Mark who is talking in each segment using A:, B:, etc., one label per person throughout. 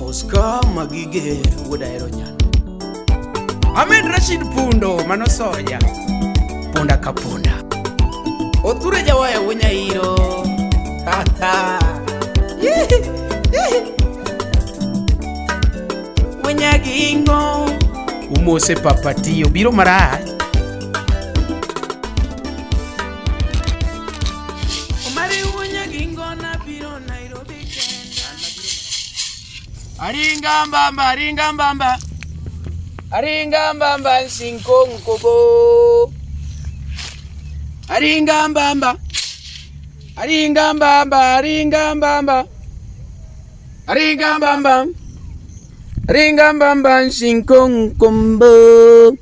A: Oscar Magige Wodaero Nyan Ahmed Rashid Pundo Manosoya Punda Kapunda Oture Jawaya Winyairo Tata Winyagingo Umose Papatio Biro Mara Omari Winyagingo na Biro Nairobi Aringa mbamba Sinkong Kobo Aringa mbamba Sinkong Kombo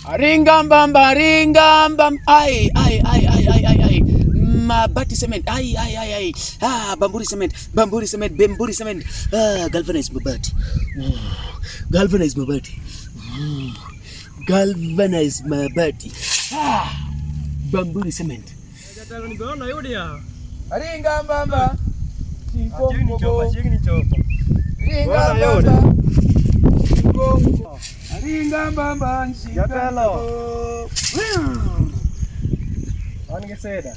A: Aringa mbamba ay Mabati cement ay bamburi cement galvanized mabati bamburi cement Aringa mbamba Aringa mbamba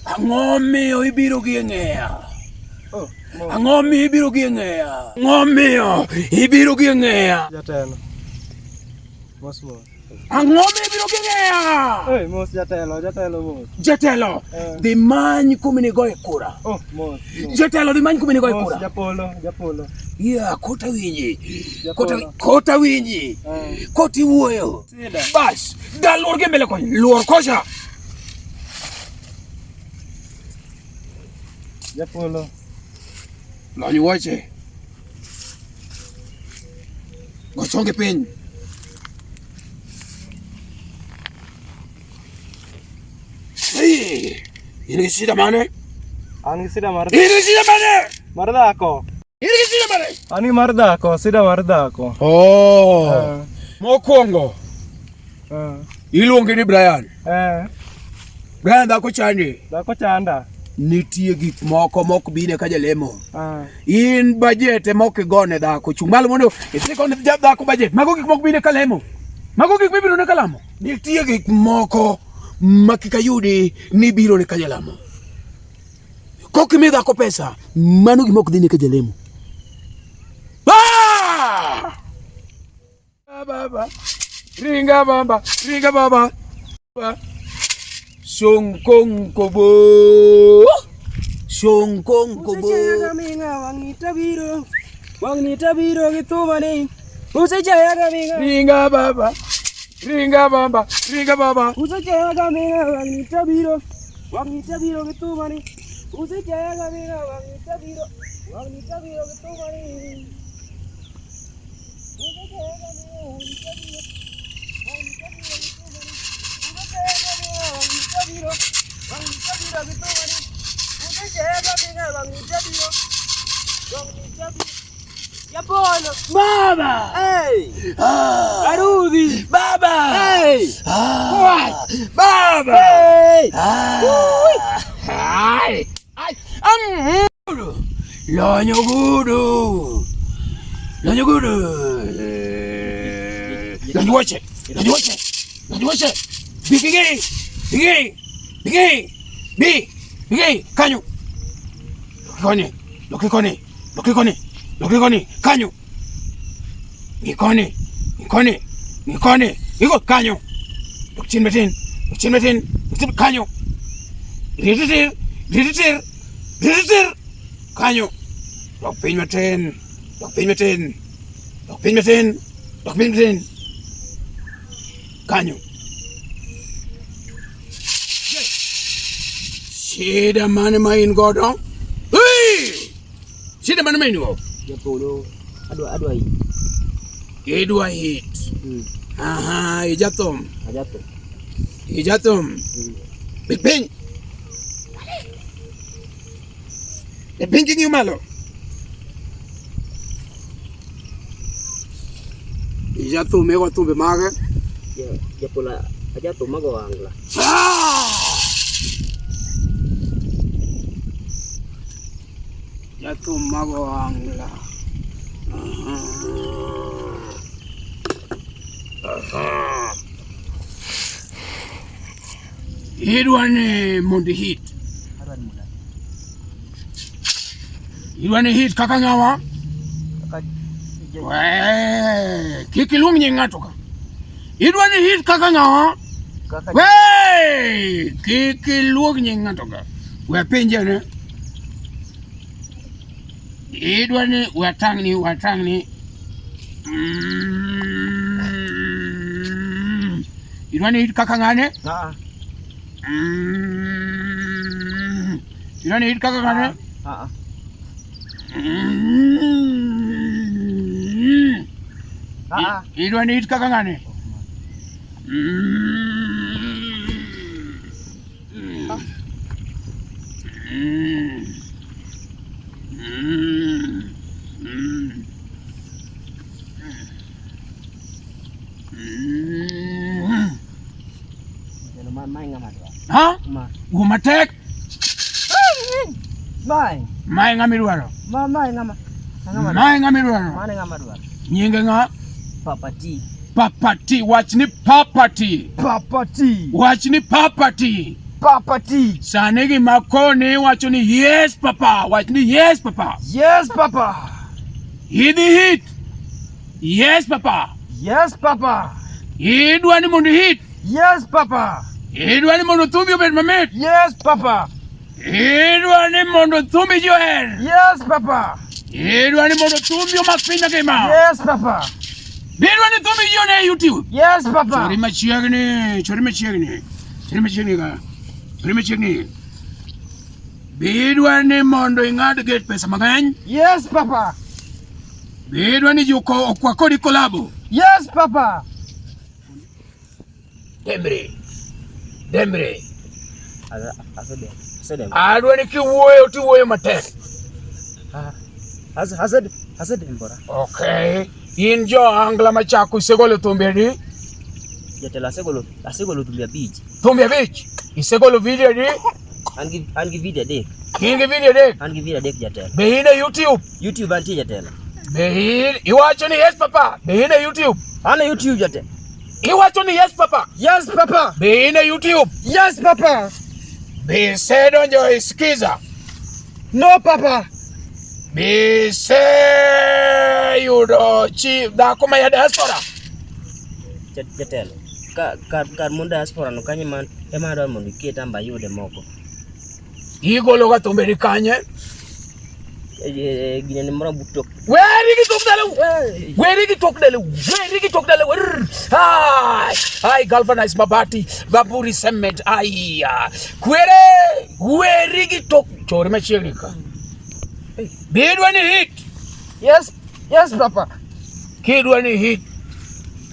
A: Angomio ibiro giengea. Angomio ibiro giengea.
B: Jatelo. Mos.
A: Angomio ibiro giengea.
B: Hey, mos jatelo.
A: Jatelo. The man kumini goe kura.
B: Oh, mos.
A: Jatelo the man kumini goe kura.
B: Japolo.
A: Yeah, kota winji. Kota winji. Koti wuoyo. Bas, da lor gembele ko. Lor kosha.
B: Japolo.
A: Lani wache. Gochonge piny. Hey, ini sida mane?
B: Ani sida marda.
A: Ini sida mane?
B: Mardako.
A: Ini sida mane?
B: Ani mardako, sida mardako.
A: Oh. Mokwongo. Iluonge ni Brian. Brian dhako chandi.
B: Dhako chanda.
A: Nitie gik moko bine ka jalemo. In budget moko gone dhako chumal mondo isiko ne dhako budget. Mago gik moko bine ka lemo. Mago gik mibiro ne kalamo. Nitie gik moko makikayudi ni biro ne ka jalamo. Koki mi dhako pesa, mano gik moko dhine ka jalemo. Baba. Ringa baba. Shongkong kobo.
B: Usajaya minga wangita biro gitu mani. Usajaya minga.
A: Ringa baba.
B: Usajaya minga wangita biro gitu mani. Usajaya minga wangita biro gitu mani. Usajaya minga wangita biro gitu mani.
A: Baba!
B: Hey!
A: Arudi! Baba!
B: Hey!
A: What? Baba!
B: Hey!
A: Ay! Lonyo gudu! Lonyo wache! Bigi! Kanyo! Lokikoni! Kanyo! Nikone! Iko kanyo! Lokchin metin! Kanyo! Ritir! Kanyo! Lokpin metin! Kanyo! Shida mane main godong? Shida mane main go?
B: Japolo. Aduh.
A: Edua hit. Aha, ijatom. Ping. Ping yung malo. Ijatom mego tumbe maga.
B: Japola. Ajatom mago ohangla.
A: jothum mag ohangla. Idwani mondo hit. Idwani hit kaka ng'awa? Kik iluong nying ng'ato ka. Idwani hit kaka ng'awa? Kik iluong nying ng'ato ka. We pinje ne. Idwani watangni. Idwani hit kaka ng'ane? Idwani hit kaka ng'ane? Idwani hit kaka ng'ane? Ha? Gumatek? Mai ngamirwaro. Mai ngamirwaro. Nyinge nga? Papati. Wachni papati. Sanegi makoni wachoni yes papa. Wachni yes papa. Hidi hit. Yes papa. Idwani mondo hit. Idwani mondo thumbi obed mamit. Idwani mondo thumbi joher. Idwani mondo thumbi omak piny ngima. Idwani thumbi jione YouTube. Chori machiegni. Idwani mondo ing'ad get pesa mang'eny. Idwani juko okwa kodi kolabo. Dembre. Adwani kiwuoyo tiwuoyo matek.
B: Mbora.
A: Okay. In jo ohangla machako isegolo thumbe adi?
B: Jatelo asegolo thumbe 5.
A: Thumbe 5? Isegolo video adi?
B: An gi video 3.
A: In gi video 3?
B: An gi video 3 jatelo.
A: Be in YouTube?
B: YouTube antie jatelo.
A: Be in iwacho ni yes papa. Be in YouTube?
B: An YouTube jatelo.
A: Iwacho ni yes papa. Be in YouTube? Be sedonjo isikiza?
B: No papa.
A: Be se yudo chi dhako ma ya diaspora?
B: Jatelo. Kar mon diaspora no kanye man ema dwaro mondo iket amba yude moko.
A: Igolo ga thumbe ni kanye?
B: Gine ni moro butok.
A: Weri gi tok dale. Ai galvanize mabati, baburi cement. Ai weri gi tok chori machiegni ka. Bidwani hit.
B: Yes papa.
A: Kidwani hit.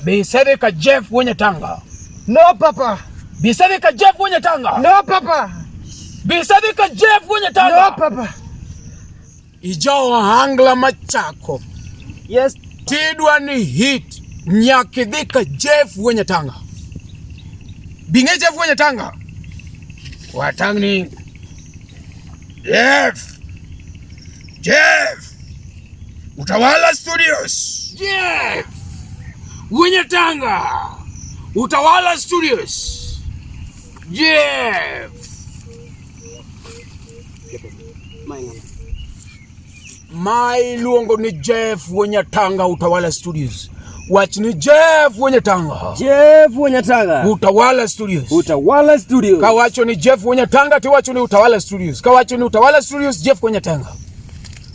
A: Bisede ka Jeff wenye tanga.
B: No papa.
A: Bisede ka Jeff wenye tanga.
B: No papa.
A: Bisede ka Jeff wenye tanga.
B: No papa.
A: Ijo ohangla machako.
B: Yes.
A: Tidwani hit. Nyakidhi ka Jeff wenye tanga. Binge Jeff wenye tanga. Watangni. Jeff. Utawala Studios. Jeff. Wenye tanga. Utawala Studios. Jeff. Mai luongo ni Jeff wenye tanga Utawala Studios. Watch ni Jeff wenye tanga. Utawala Studios. Kawacho ni Jeff wenye tanga, tiwacho ni Utawala Studios. Kawacho ni Utawala Studios, Jeff wenye tanga.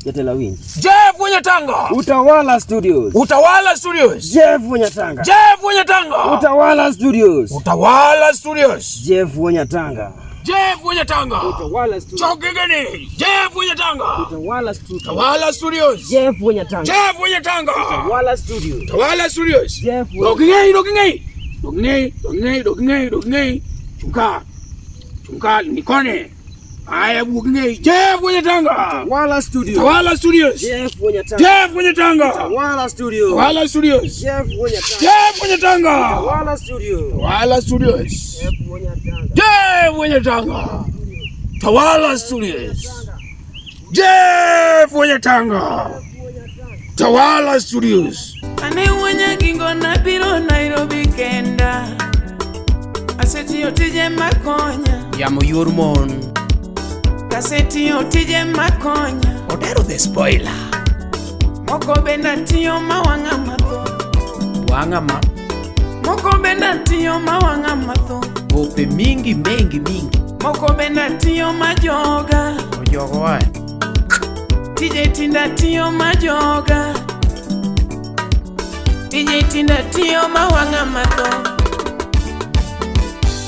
B: Jatelo winji.
A: Jeff wenye tanga.
B: Utawala Studios.
A: Jeff wenye tanga.
B: Utawala Studios.
A: Jeff wenye tanga.
B: Utawala Studios.
A: Chokigani. Jeff wenye tanga.
B: Utawala
A: Studios.
B: Jeff wenye tanga.
A: Utawala Studios.
B: Jeff
A: Doginei. Chunka nikone. Aya buginei. Jeff wenye tanga.
B: Utawala Studios.
A: Jeff wenye tanga.
B: Utawala Studios. Jeff wenye tanga. Utawala Studios.
A: Jeff wenye tanga. Utawala Studios. Jeff Fuenya Tanga. Tawala Studios.
C: Ane wanya gingo na biro Nairobi kenda. Aseti otije makonya.
A: Yamo Yurmon.
C: Kaseti otije makonya.
A: Otero the spoiler.
C: Moko benda tiyo mawanga mato.
A: Wangama.
C: Moko benda tiyo mawanga mato.
A: Ope mingi.
C: Moko benda tiyo majoga.
A: Ojogo wa.
C: TJ tinda tiyo majoga. TJ tinda tiyo mawanga mato.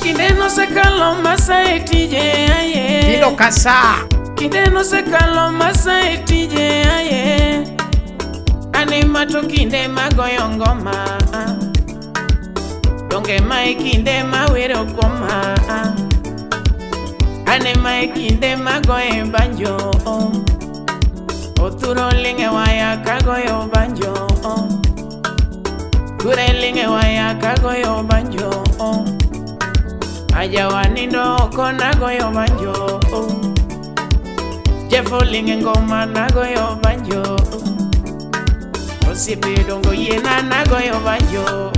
C: Kinde no se kalo masa TJ aye.
A: Dilo kasa.
C: Kinde no se kalo masa TJ aye. Ane mato kinde magoyo ngoma. Donge mai kinde mawero koma. Ane mai kinde magoye banjo. Oturo linge waya kagoyo banjo. Kure linge waya kagoyo banjo. Aja wanindo kona goyo banjo. Jeffo linge ngoma nagoyo banjo. Osipe dongo yena nagoyo banjo.